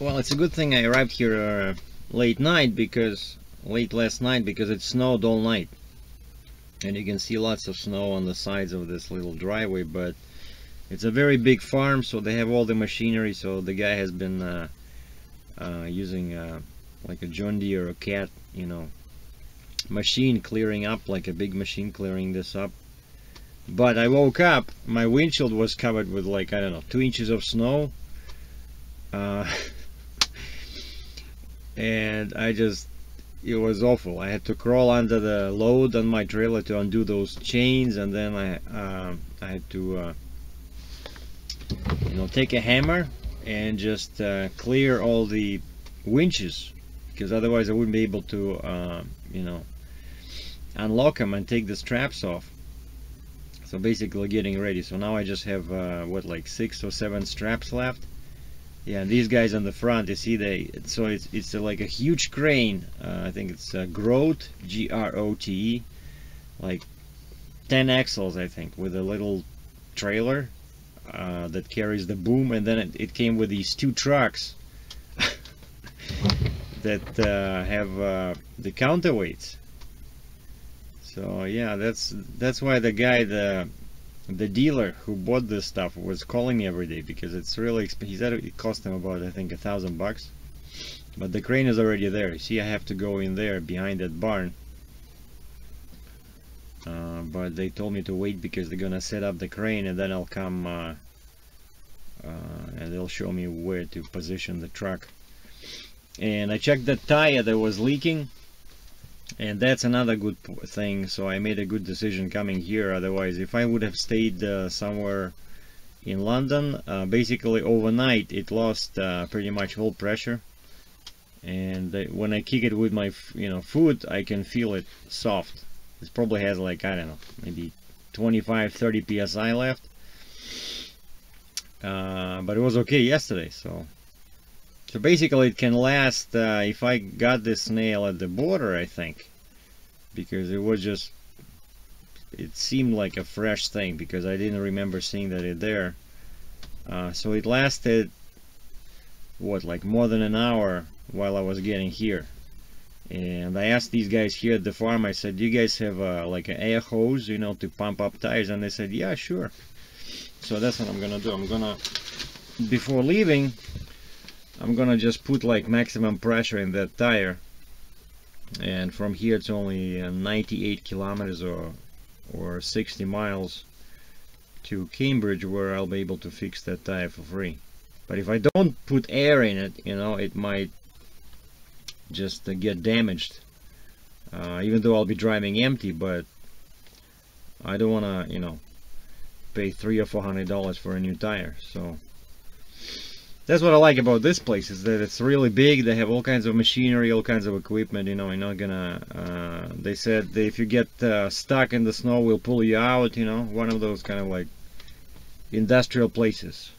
Well, it's a good thing I arrived here late last night, because it snowed all night. And you can see lots of snow on the sides of this little driveway, but it's a very big farm, so they have all the machinery. So the guy has been using like a John Deere or Cat, you know, machine clearing up, like a big machine clearing this up. But I woke up, my windshield was covered with, like, I don't know, 2 inches of snow. And it was awful. I had to crawl under the load on my trailer to undo those chains, and then I had to you know, take a hammer and just clear all the winches, because otherwise I wouldn't be able to you know, unlock them and take the straps off. So basically getting ready. So now I just have what, like 6 or 7 straps left. Yeah, and these guys on the front, you see, so it's like a huge crane. I think it's Grote, G-R-O-T-E, like 10 axles, I think, with a little trailer that carries the boom, and then it came with these 2 trucks that have the counterweights. So yeah, that's why the guy, the dealer who bought this stuff, was calling me every day, because it's really expensive. He said it cost him about, I think, $1,000. But the crane is already there. You see, I have to go in there behind that barn. But they told me to wait, because they're gonna set up the crane, and then I'll come and they'll show me where to position the truck. And I checked the tire that was leaking, and that's another good thing. So I made a good decision coming here. Otherwise, if I would have stayed somewhere in London, basically overnight it lost pretty much all pressure, and when I kick it with my foot, I can feel it soft. It probably has, like, I don't know, maybe 25-30 psi left, but it was okay yesterday. So basically it can last, if I got this nail at the border, I think, because it seemed like a fresh thing, because I didn't remember seeing that it there. So it lasted, what, like more than an hour while I was getting here. And I asked these guys here at the farm, I said, do you guys have like an air hose, you know, to pump up tires? And they said, yeah, sure. So that's what I'm gonna do. I'm gonna, before leaving, I'm gonna just put like maximum pressure in that tire, and from here it's only 98 kilometers or 60 miles to Cambridge, where I'll be able to fix that tire for free. But if I don't put air in it, you know, it might just get damaged, even though I'll be driving empty. But I don't want to, you know, pay $300 or $400 for a new tire. So that's what I like about this place, is that it's really big. They have all kinds of machinery, all kinds of equipment. You know, you're not gonna they said that if you get stuck in the snow, we'll pull you out, you know, one of those kind of like industrial places.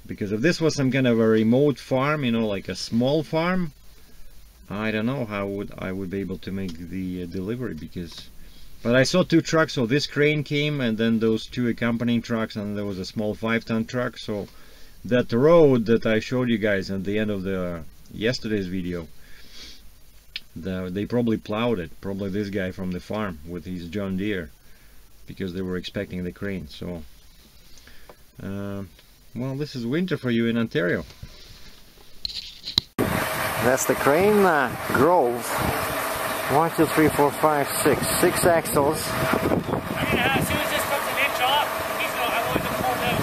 Because if this was some kind of a remote farm, you know, like a small farm, I don't know how I would be able to make the delivery. But I saw 2 trucks. So this crane came, and then those 2 accompanying trucks, and there was a small 5-ton truck. So that road that I showed you guys at the end of the yesterday's video, they probably plowed it. Probably this guy from the farm with his John Deere, because they were expecting the crane. So well, this is winter for you in Ontario. That's the crane Grove. 1, 2, 3, 4, 5, 6. 6 axles. As soon as this comes an inch off, he's going, I want to pull down.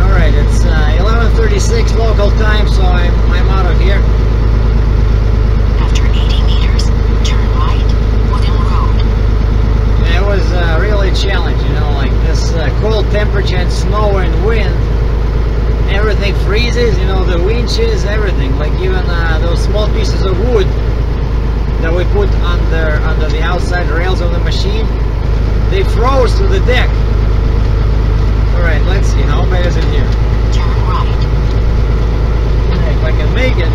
Alright, it's 11:36 local time, so I'm out of here. After 80 meters, turn right, Woodham Road. It was really a challenge, you know, like this cold temperature and snow and wind. Everything freezes, you know, the winches, everything. Like even those small pieces of wood that we put under the outside rails of the machine, they froze to the deck. Alright, let's see, how bad is it here? Turn right. If I can make it.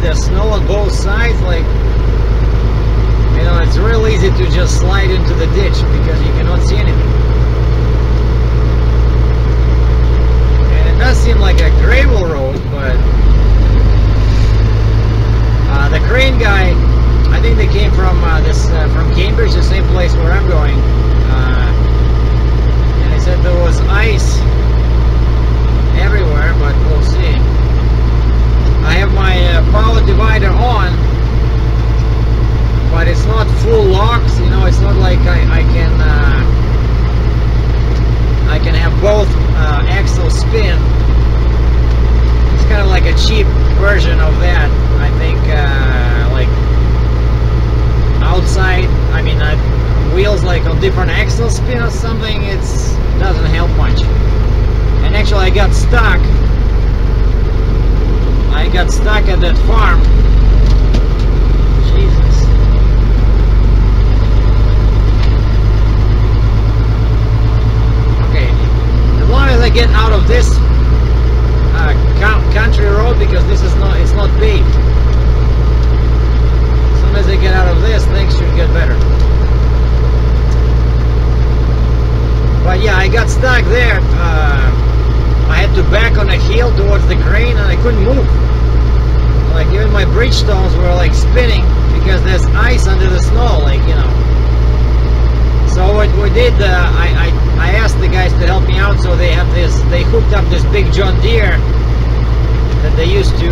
the snow on both sides, like, you know, it's real easy to just slide into the ditch because you cannot see anything. And it does seem like a gravel road, but the crane guy, I think they came from from Cambridge, the same place where I'm going, and they said there was ice everywhere, but we'll see. I have my power divider on, but it's not full locks, you know, it's not like I can have both axles spin. It's kind of like a cheap version of that. I think like outside, I mean wheels like on different axle spin or something, it doesn't help much. And actually I got stuck at that farm. Jesus. Okay, as long as I get out of this country road, because this is not, it's not paved. As soon as I get out of this, things should get better. But yeah, I got stuck there. I had to back on a hill towards the crane and I couldn't move. Like even my bridgestones were like spinning because there's ice under the snow, like, you know. So what we did, I asked the guys to help me out, so they have this, they hooked up this big John Deere that they used to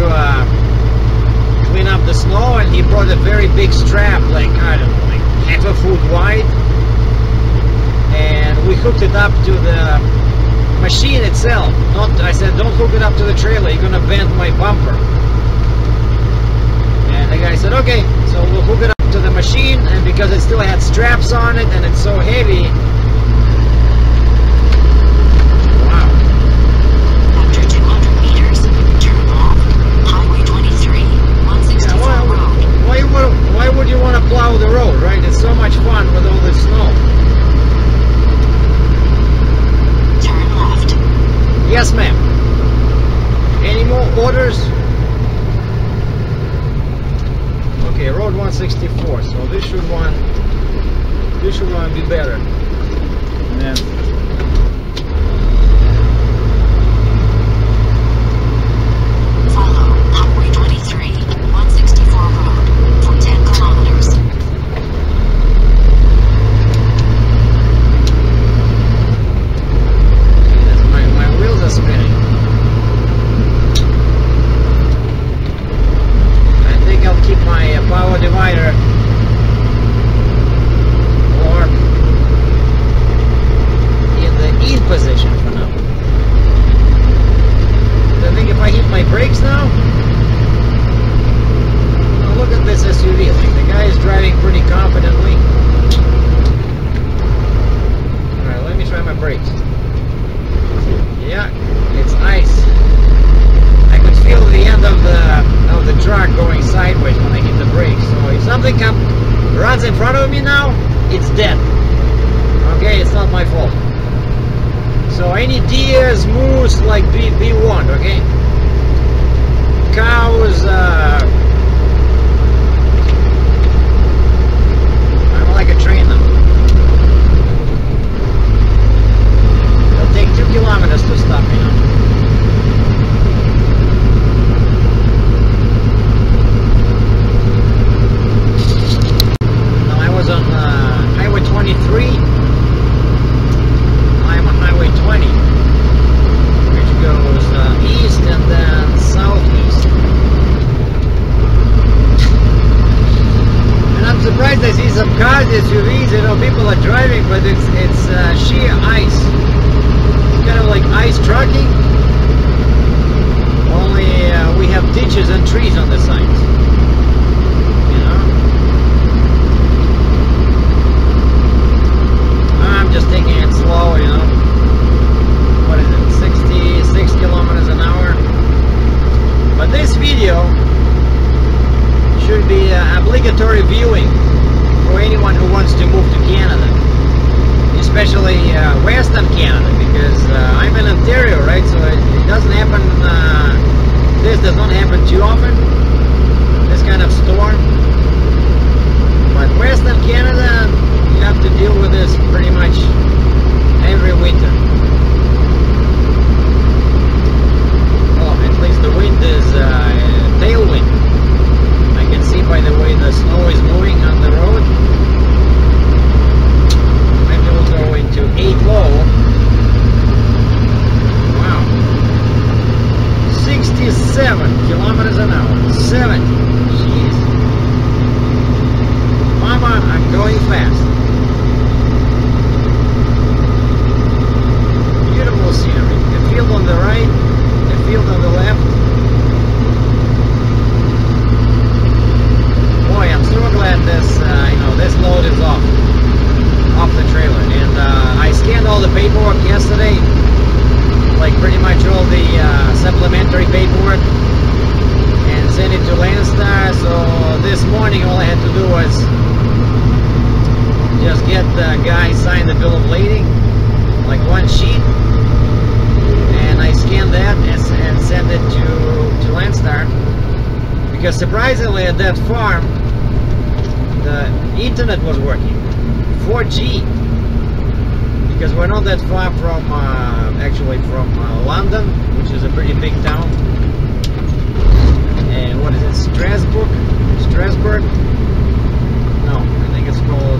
clean up the snow, and he brought a very big strap, like, I don't know, like half a foot wide, and we hooked it up to the machine itself. Not, I said, don't hook it up to the trailer, you're gonna bend my bumper. And the guy said, okay, so we'll hook it up to the machine, and because it still had straps on it and it's so heavy. Wow. After 200 meters, turn left, Highway 23, 164 road. Why would you want to plow the road, right? It's so much fun with all this snow. Turn left. Yes, ma'am. Any more orders? Okay, road 164. So this should one be better. And then Follow Highway 23, 164 road for 10 kilometers. my wheels are spinning. I think I'll keep my power divider or in the in position for now. I think if I hit my brakes now, oh, look at this SUV. Like the guy is driving pretty confidently. All right, let me try my brakes. Yeah, it's ice. I could feel the end of the truck going sideways when I hit the brakes. So if something runs in front of me now, it's dead. Okay, it's not my fault. So any deers, moose, like be warned, okay? Cows, I'm like a train now. It'll take 2 kilometers to stop me now. Now I was on Highway 23. I'm on Highway 20, which goes east and then southeast. And I'm surprised I see some cars, SUVs, you know, people are driving, but it's sheer ice. It's kind of like ice trucking, only we have ditches and trees on the sides, you know. I'm just taking it slow, you know. What is it, 66 kilometers an hour? But this video should be obligatory viewing for anyone who wants to move to Canada, especially Western Canada, because I'm in Ontario, right? So it doesn't happen, this does not happen too often. paperwork yesterday, like pretty much all the supplementary paperwork, and sent it to Landstar. So this morning all I had to do was just get the guy sign the bill of lading, like one sheet, and I scanned that and sent it to Landstar. Because surprisingly at that farm the internet was working, 4G, because we're not that far from actually from London, which is a pretty big town. And what is it, Strasbourg? No, I think it's called,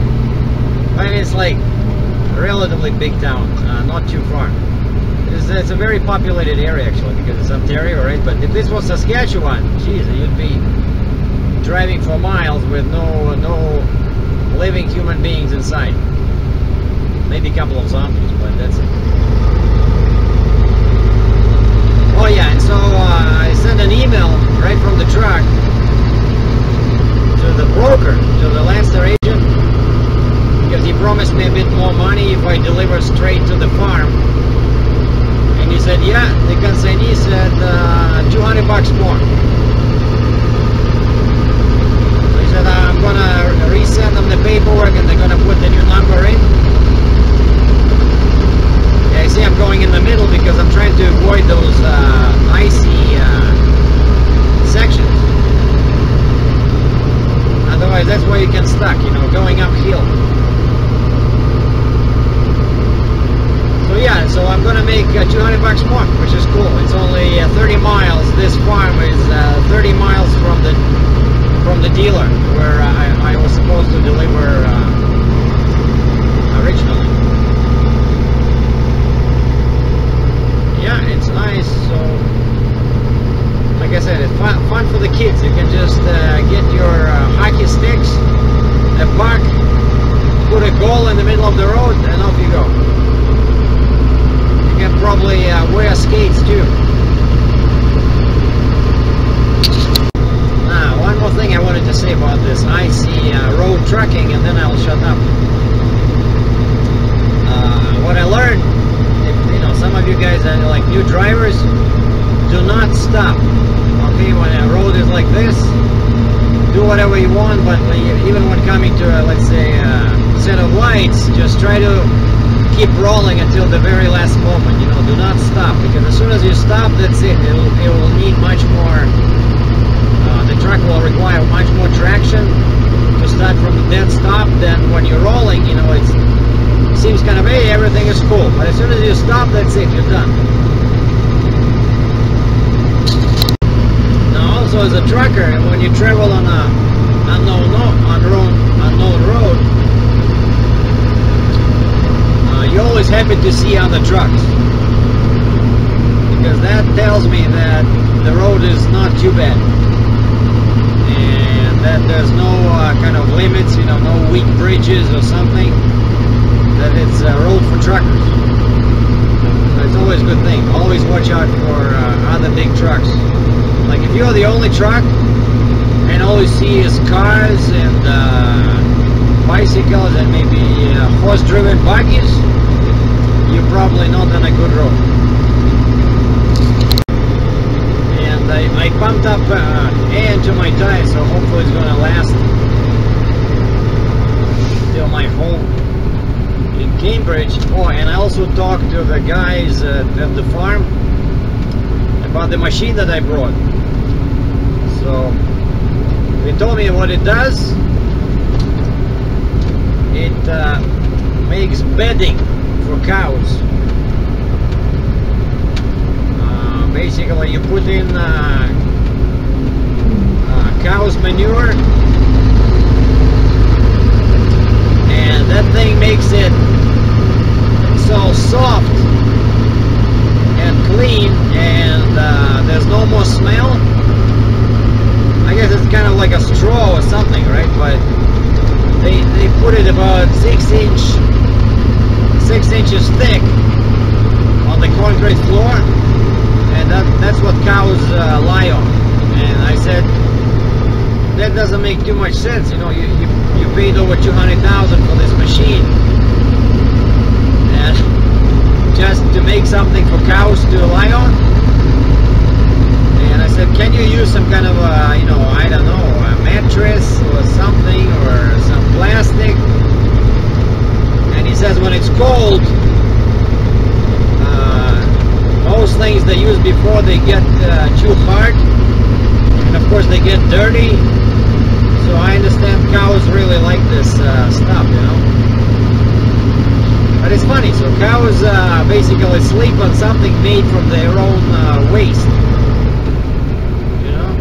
I mean, it's like a relatively big town, not too far. It's a very populated area actually, because it's Ontario, right? But if this was Saskatchewan, geez, you'd be driving for miles with no living human beings inside. Maybe a couple of zombies, but that's it. Oh yeah, and so I sent an email right from the truck to the broker, to the Landstar agent, because he promised me a bit more money if I deliver straight to the farm. And he said, yeah, the consignee said $200 more. So he said, I'm gonna resend them the paperwork and they're gonna put the new number in. Yeah, you see I'm going in the middle because I'm trying to avoid those icy sections. Otherwise that's where you get stuck, you know, going uphill. So yeah, so I'm gonna make $200 more, which is cool. It's only 30 miles. This farm is 30 miles from the dealer where I was supposed to deliver originally. Yeah, it's nice. So, like I said, it's fun for the kids. You can just get your hockey sticks, a puck, put a goal in the middle of the road, and off you go. You can probably wear skates too. Now, one more thing I wanted to say about this icy road trucking, and then I'll shut up. What I learned, you know, some of you guys are like new drivers, do not stop. Okay, when a road is like this, do whatever you want, but even when coming to let's say a set of lights, just try to keep rolling until the very last moment. You know, do not stop, because as soon as you stop, that's it. It will need much more. The truck will require much more traction to start from the dead stop than when you're rolling. You know, it seems kind of, hey, everything is cool, but as soon as you stop, that's it. You're done. Now, also as a trucker, when you travel on a unknown road, you're always happy to see other trucks, because that tells me that the road is not too bad, and that there's no kind of limits, you know, no weak bridges or something, that it's a road for truckers. So it's always a good thing. Always watch out for other big trucks. Like if you're the only truck and all you see is cars and bicycles and maybe horse-driven buggies, you're probably not on a good road. And I pumped up air into my tires, so hopefully it's gonna last till my home in Cambridge. Oh, and I also talked to the guys at the farm about the machine that I brought. So they told me what it does. It makes bedding for cows. Basically, you put in cow's manure, and that thing makes it so soft and clean, and there's no more smell. I guess it's kind of like a straw or something, right? But they put it about 6 inches thick on the concrete floor, and that's what cows lie on. And I said, that doesn't make too much sense. You know, you paid over $200,000 for this machine, and just to make something for cows to lie on. And I said, can you use some kind of a, you know, I don't know, a mattress or something, or some plastic? And he says when it's cold, those things they use before they get too hard, and of course they get dirty. So I understand cows really like this stuff, you know. But it's funny, so cows basically sleep on something made from their own waste, you know.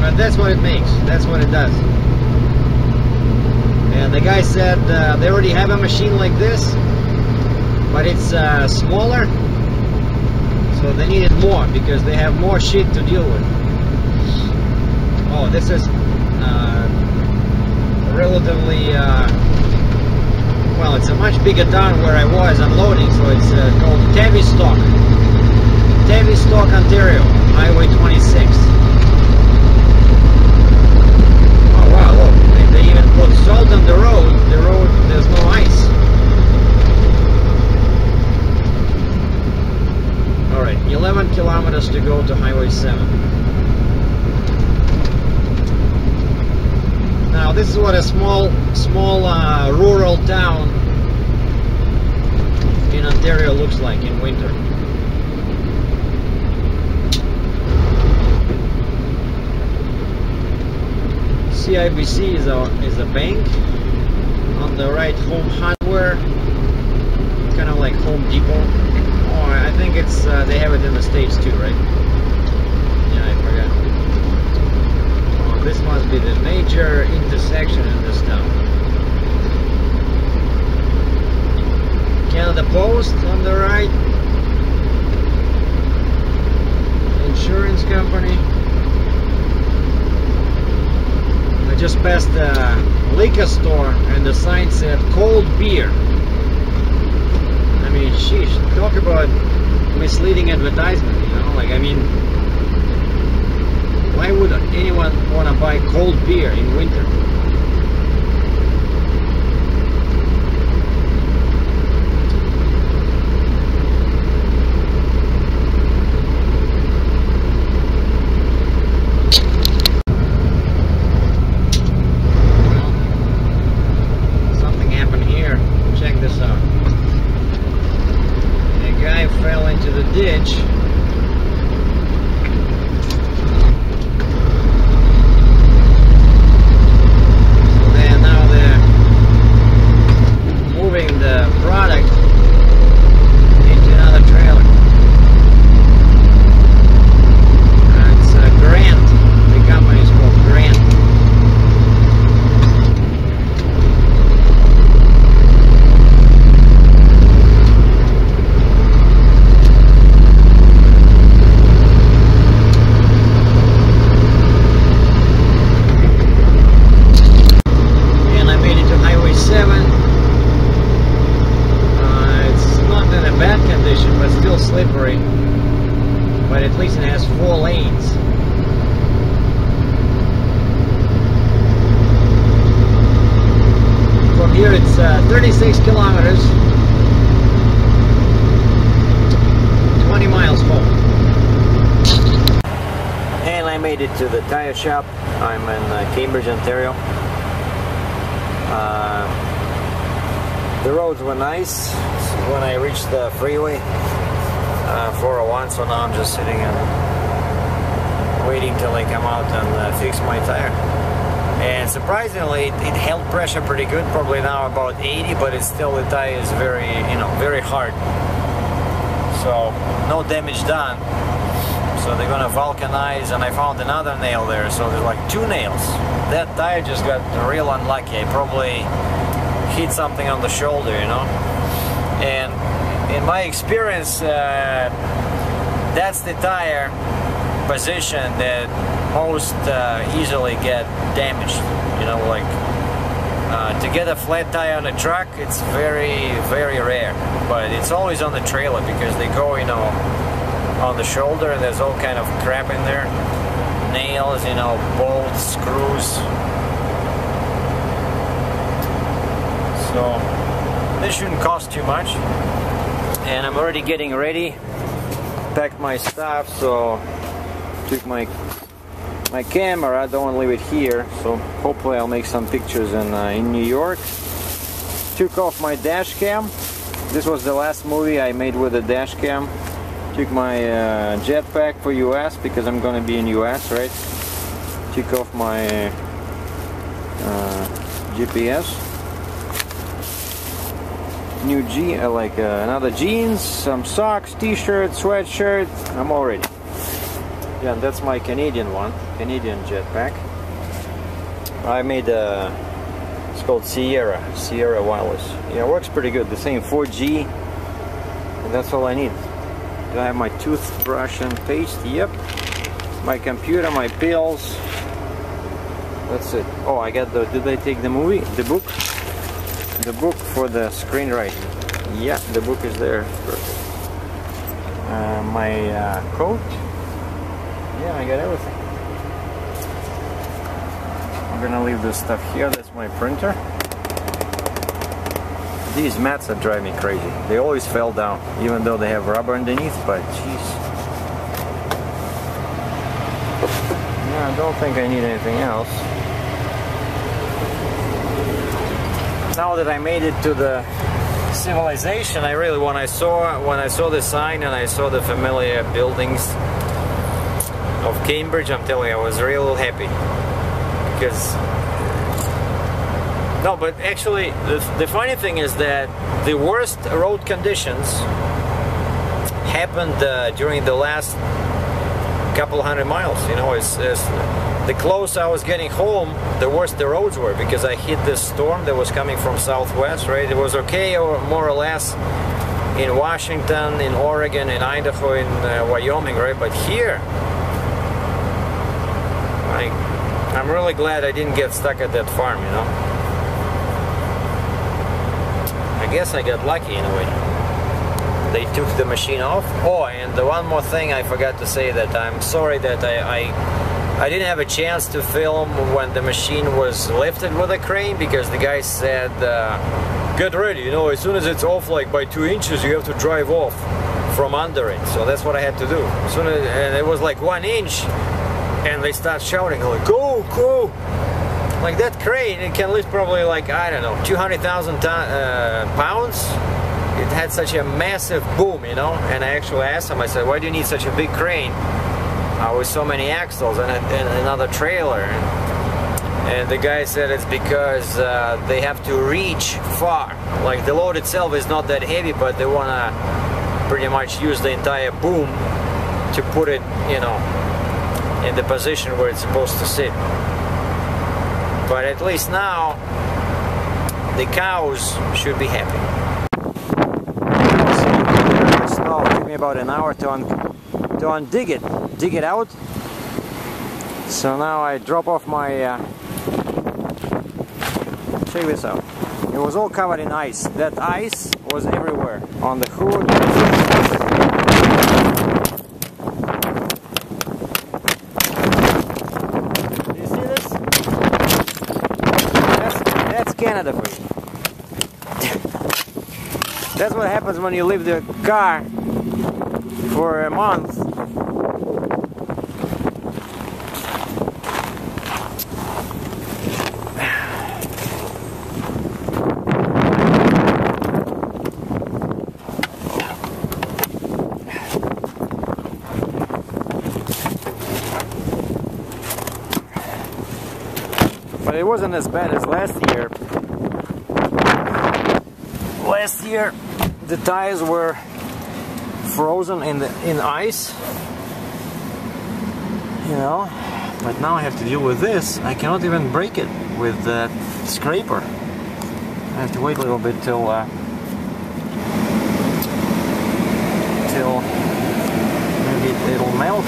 But that's what it makes, that's what it does. And the guy said they already have a machine like this, but it's smaller, so they needed more because they have more shit to deal with. Oh, this is relatively, well, it's a much bigger town where I was unloading, so it's called Tavistock, Ontario, Highway 26. Oh wow, look, they even put salt on the road, there's no ice. Alright, 11 kilometers to go to Highway 7. Now this is what a small rural town in Ontario looks like in winter. CIBC is a bank. On the right, Home Hardware, kind of like Home Depot. Oh, I think it's they have it in the States too, right? Yeah, I forgot. Oh, this must be the major intersection in this town. Canada Post on the right. Insurance company. I just passed a liquor store and the sign said cold beer. I mean, sheesh, talk about misleading advertisement, you know, like, I mean, why would anyone want to buy cold beer in winter? Ditch. So now they're moving the product into another trailer. It's Grant. The company is called Grant. Slippery, but at least it has 4 lanes. From here it's 36 kilometers, 20 miles home. And I made it to the tire shop. I'm in Cambridge, Ontario. The roads were nice when I reached the freeway. 401, so now I'm just sitting and waiting till they come out and fix my tire. And surprisingly, it held pressure pretty good, probably now about 80, but it's still, the tire is very, you know, very hard. So no damage done. So they're gonna vulcanize, and I found another nail there, so there's like 2 nails. That tire just got real unlucky. I probably hit something on the shoulder, you know. And in my experience, that's the tire position that most easily get damaged. You know, like to get a flat tire on a truck, it's very, very rare. But it's always on the trailer because they go, you know, on the shoulder, and there's all kind of crap in there. Nails, you know, bolts, screws. so this shouldn't cost too much. And I'm already getting ready, packed my stuff, so took my camera. I don't want to leave it here, so hopefully I'll make some pictures in New York. Took off my dash cam. This was the last movie I made with a dash cam. Took my jetpack for US because I'm gonna be in US, right? Took off my GPS. New another jeans, some socks, t-shirt, sweatshirt. I'm all ready. Yeah, and that's my Canadian one, Canadian jetpack. I made it's called Sierra Wireless. Yeah, it works pretty good. The same 4G, and that's all I need. Do I have my toothbrush and paste? Yep. My computer, my pills. That's it. Oh, I got the. Did I take the movie? The book? The book for the screenwriting. Yeah, the book is there. Perfect. My coat. Yeah, I got everything. I'm gonna leave this stuff here. That's my printer. These mats that drive me crazy. They always fell down, even though they have rubber underneath, but jeez. Yeah, I don't think I need anything else. Now that I made it to the civilization, I really, when I saw the sign and I saw the familiar buildings of Cambridge, I'm telling you, I was real happy. Because no, but actually the funny thing is that the worst road conditions happened during the last couple hundred miles. You know, as the closer I was getting home, the worse the roads were, because I hit this storm that was coming from southwest, right? It was okay, or more or less, in Washington, in Oregon, in Idaho, in Wyoming, right? But here, I'm really glad I didn't get stuck at that farm, you know. I guess I got lucky in a way. They took the machine off. Oh, and the one more thing I forgot to say, that I'm sorry that I didn't have a chance to film when the machine was lifted with a crane, because the guy said, get ready, you know, as soon as it's off like by 2 inches, you have to drive off from under it. So that's what I had to do. And it was like 1 inch. And they start shouting, like, go, go! Like, that crane, it can lift probably like, I don't know, 200,000 pounds. It had such a massive boom, you know. And I actually asked him, I said, why do you need such a big crane with so many axles and another trailer? And the guy said it's because they have to reach far. Like, the load itself is not that heavy, but they want to pretty much use the entire boom to put it, you know, in the position where it's supposed to sit. But at least now the cows should be happy. So it took me about an hour to undig it, dig it out. So now I drop off my check this out. It was all covered in ice. That ice was everywhere on the hood. Canada for you. That's what happens when you leave the car for a month. But it wasn't as bad as last year. Last year the tires were frozen in ice, you know, but now I have to deal with this. I cannot even break it with the scraper. I have to wait a little bit till maybe it'll melt.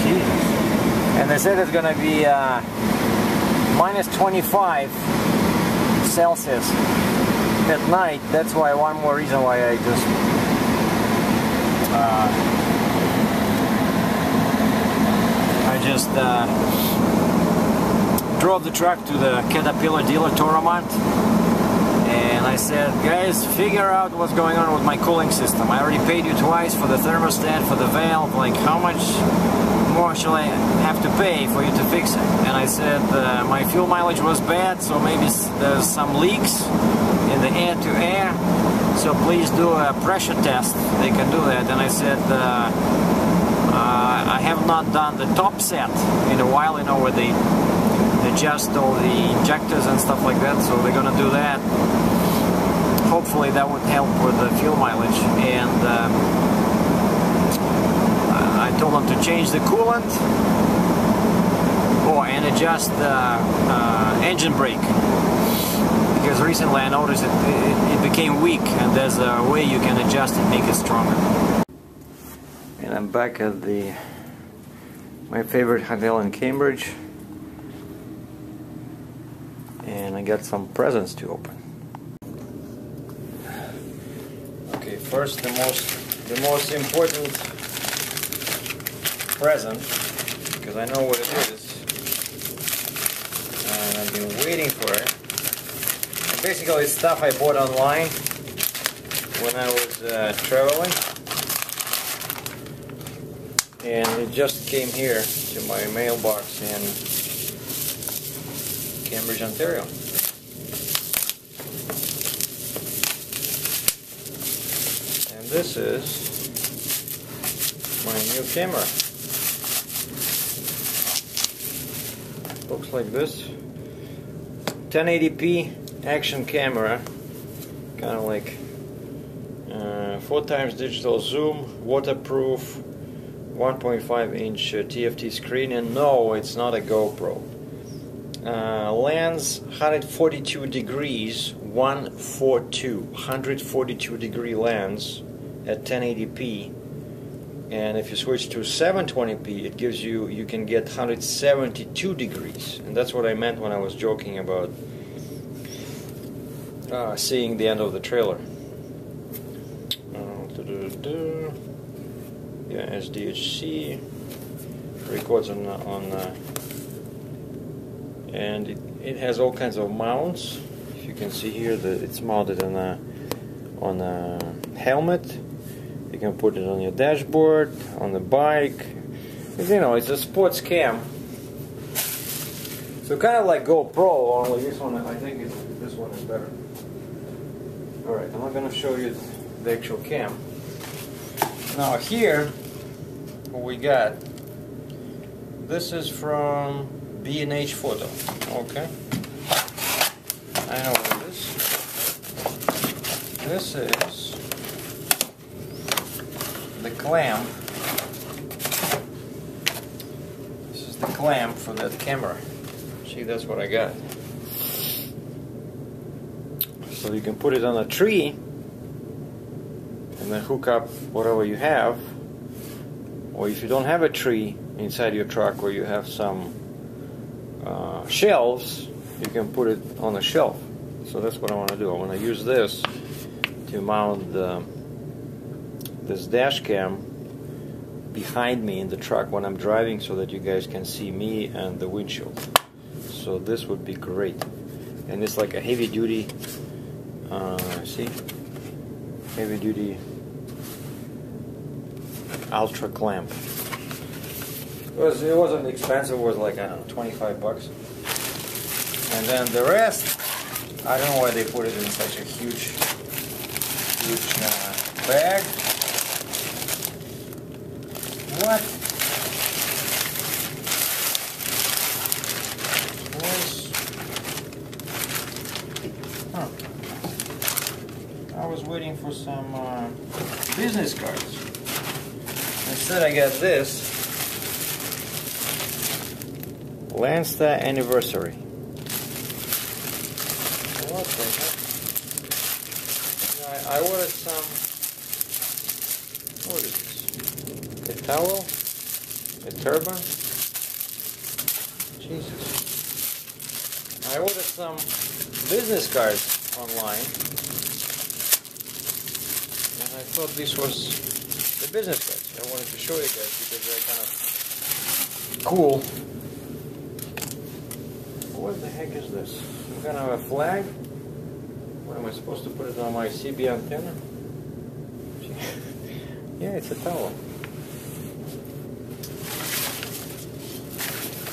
Jesus. And they said it's gonna be minus 25 Celsius at night. That's why, one more reason why I just drove the truck to the Caterpillar dealer Toromont, and I said, guys, figure out what's going on with my cooling system. I already paid you twice for the thermostat, for the valve, like how much more shall I have to pay for you to fix it? And I said my fuel mileage was bad, so maybe there's some leaks in the air-to-air, so please do a pressure test. They can do that. And I said I have not done the top set in a while, you know, where they adjust all the injectors and stuff like that, so they're gonna do that. Hopefully that would help with the fuel mileage. And I told them to change the coolant and adjust the engine brake, because recently I noticed it became weak, and there's a way you can adjust it, make it stronger. And I'm back at my favorite hotel in Cambridge, and I got some presents to open. Okay, first the most important present, because I know what it is, and I've been waiting for it. And basically it's stuff I bought online when I was traveling, and it just came here to my mailbox in Cambridge, Ontario. And this is my new camera. Looks like this. 1080p action camera, kind of like 4x digital zoom, waterproof, 1.5-inch TFT screen, and no, it's not a GoPro. Lens 142 degrees, 142 degree lens at 1080p, and if you switch to 720p, it gives you can get 172 degrees, and that's what I meant when I was joking about seeing the end of the trailer. Yeah, SDHC records on and it has all kinds of mounts. If you can see here, that it's mounted on a helmet. You can put it on your dashboard, on the bike. You know, it's a sports cam. So kind of like GoPro, only this one, I think this one is better. Alright, I'm not going to show you the actual cam. Now here, what we got, this is from B&H Photo. Okay, I know what it is. This is the clamp. This is the clamp for that camera. See, that's what I got. So you can put it on a tree and then hook up whatever you have, or if you don't have a tree inside your truck, or you have some shelves, you can put it on a shelf. So that's what I want to do. I want to use this to mount this dash cam behind me in the truck when I'm driving, so that you guys can see me and the windshield. So this would be great. And it's like a heavy duty, see? Heavy duty ultra clamp. It wasn't expensive, it was like, I don't know, 25 bucks. And then the rest, I don't know why they put it in such a huge bag. What? I was waiting for some business cards. Instead I got this. Landstar anniversary. What the heck? I ordered some. What is this? A towel? A turban? Jesus. I ordered some business cards online, and I thought this was the business cards. I wanted to show you guys because they're kind of cool. what the heck is this? Some kind of a flag? What am I supposed to put it on my CB antenna? Yeah, it's a towel.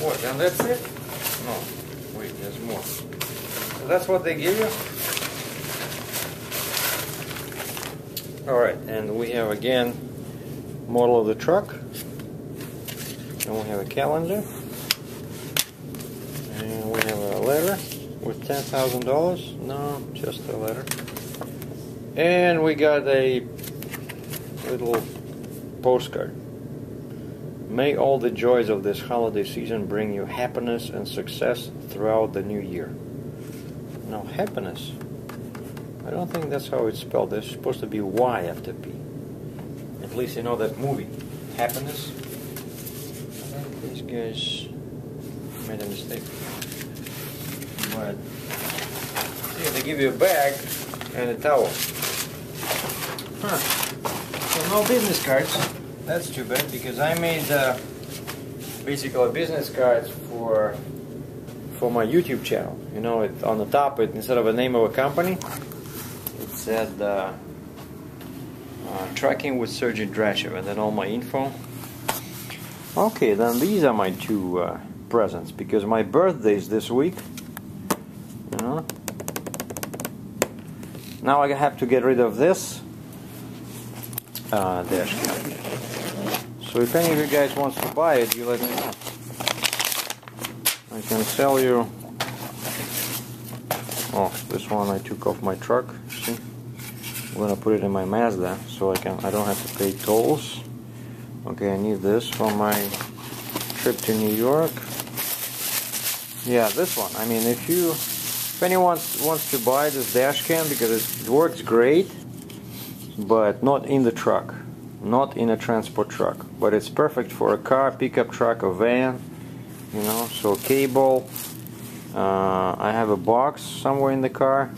What, and that's it? No, wait, there's more. So that's what they give you? Alright, and we have again model of the truck. And we have a calendar. And we have a letter with $10,000. No, just a letter. And we got a little postcard. May all the joys of this holiday season bring you happiness and success throughout the new year. Now, happiness, I don't think that's how it's spelled. There's supposed to be Y after P. At least you know that movie, Happiness. I think these guys made a mistake. But, see, they give you a bag and a towel. Huh. So no business cards. That's too bad, because I made basically business cards for my YouTube channel. You know, on the top, instead of a name of a company, it said Tracking with Sergie Dratchev, and then all my info. Okay, then these are my two presents, because my birthday is this week. You know. Now I have to get rid of this dash cam. So if any of you guys wants to buy it, you let me know. I can sell you. Oh, this one I took off my truck. See, I'm gonna put it in my Mazda, so I don't have to pay tolls. Okay, I need this for my trip to New York. Yeah, this one. I mean, if anyone wants to buy this dash cam, because it works great, but not in the truck. Not in a transport truck, but it's perfect for a car, pickup truck, or van, you know. So cable, I have a box somewhere in the car,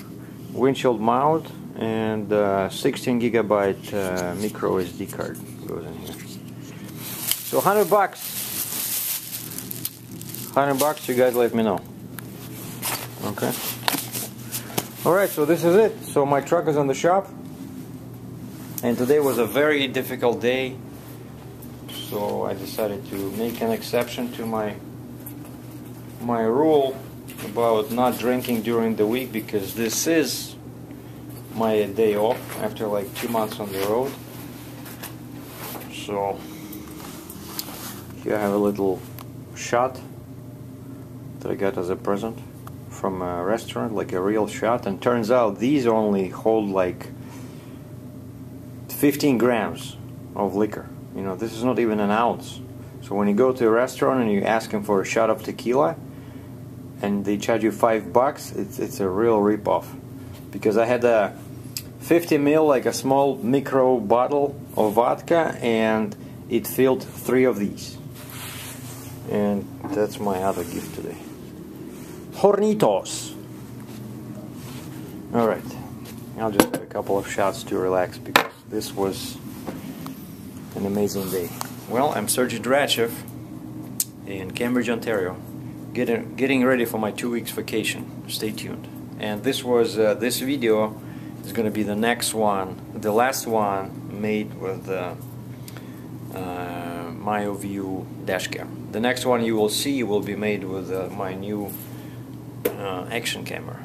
windshield mount, and 16 gigabyte micro SD card goes in here. So $100. $100, you guys let me know. Okay. Alright, so this is it. So my truck is on the shop. And today was a very difficult day, so I decided to make an exception to my rule about not drinking during the week, because this is my day off after like 2 months on the road. So here I have a little shot that I got as a present from a restaurant, like a real shot, and turns out these only hold like 15 grams of liquor. You know, this is not even an ounce. So when you go to a restaurant and you ask them for a shot of tequila and they charge you $5, it's a real rip-off. Because I had a 50 ml, like a small micro bottle of vodka, and it filled 3 of these. And that's my other gift today. Hornitos. Alright, I'll just have a couple of shots to relax, because this was an amazing day. Well, I'm Sergie Dratchev in Cambridge, Ontario, getting ready for my 2 weeks vacation. Stay tuned. And this was this video is going to be the next one, the last one made with MyoView dashcam. The next one you will see will be made with my new action camera.